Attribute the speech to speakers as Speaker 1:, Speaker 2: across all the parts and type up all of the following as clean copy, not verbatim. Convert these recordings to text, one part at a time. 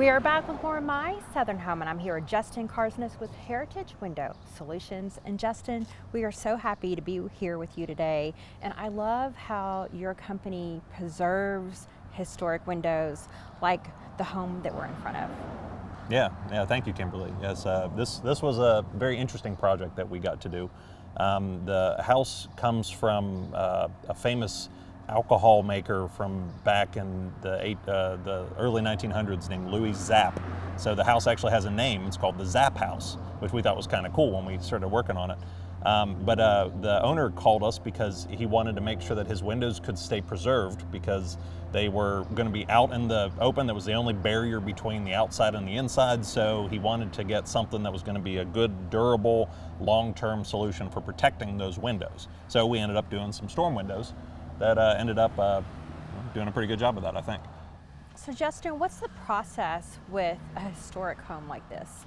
Speaker 1: We are back with more of My Southern Home, and I'm here with Justin Karsnitz with Heritage Window Solutions. And Justin, we are so happy to be here with you today. And I love how your company preserves historic windows like the home that we're in front of.
Speaker 2: Yeah, thank you, Kimberly. Yes, this was a very interesting project that we got to do. The house comes from a famous alcohol maker from back in the early 1900s named Louis Zapp. So the house actually has a name. It's called the Zapp House, which we thought was kind of cool when we started working on it. But the owner called us because he wanted to make sure that his windows could stay preserved because they were going to be out in the open. That was the only barrier between the outside and the inside. So he wanted to get something that was going to be a good, durable, long-term solution for protecting those windows. So we ended up doing some storm windows that ended up doing a pretty good job of that, I think.
Speaker 1: So Justin, what's the process with a historic home like this?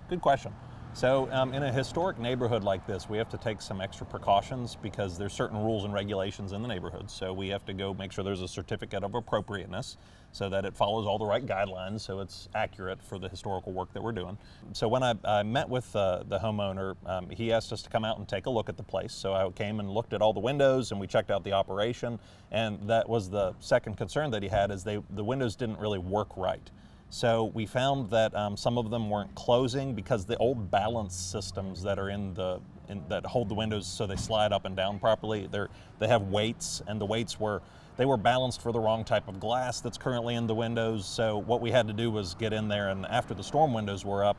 Speaker 2: Good question. So in a historic neighborhood like this, we have to take some extra precautions because there's certain rules and regulations in the neighborhood. So we have to go make sure there's a certificate of appropriateness so that it follows all the right guidelines so it's accurate for the historical work that we're doing. So when I met with the homeowner, he asked us to come out and take a look at the place. So I came and looked at all the windows and we checked out the operation. And that was the second concern that he had is the windows didn't really work right. So we found that some of them weren't closing because the old balance systems that are that hold the windows so they slide up and down properly, they have weights, and the weights were balanced for the wrong type of glass that's currently in the windows. So what we had to do was get in there, and after the storm windows were up,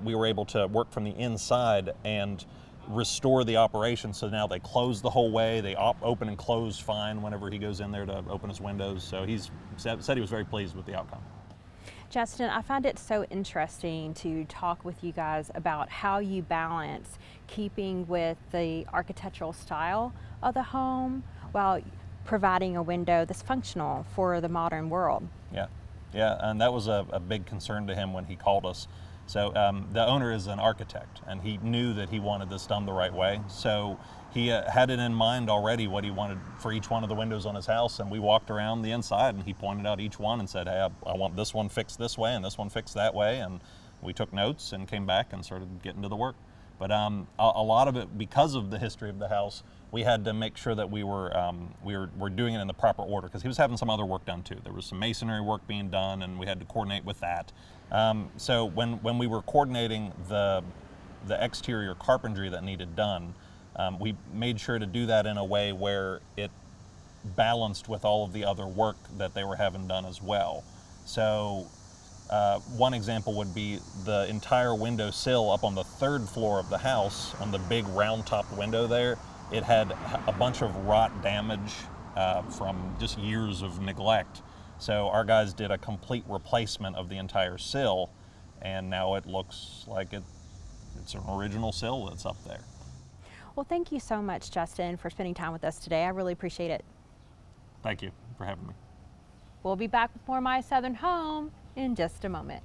Speaker 2: we were able to work from the inside and restore the operation. So now they close the whole way. They open and close fine whenever he goes in there to open his windows. So he said he was very pleased with the outcome.
Speaker 1: Justin, I find it so interesting to talk with you guys about how you balance keeping with the architectural style of the home while providing a window that's functional for the modern world.
Speaker 2: Yeah, and that was a big concern to him when he called us. So the owner is an architect, and he knew that he wanted this done the right way. So he had it in mind already what he wanted for each one of the windows on his house, and we walked around the inside and he pointed out each one and said, hey, I want this one fixed this way and this one fixed that way, and we took notes and came back and started getting to the work. But a lot of it, because of the history of the house, we had to make sure that we were doing it in the proper order because he was having some other work done too. There was some masonry work being done, and we had to coordinate with that. So when we were coordinating the exterior carpentry that needed done, we made sure to do that in a way where it balanced with all of the other work that they were having done as well. So one example would be the entire window sill up on the third floor of the house, on the big round top window there. It had a bunch of rot damage from just years of neglect. So our guys did a complete replacement of the entire sill, and now it looks like it's an original sill that's up there.
Speaker 1: Well, thank you so much, Justin, for spending time with us today. I really appreciate it.
Speaker 2: Thank you for having me.
Speaker 1: We'll be back with more My Southern Home in just a moment.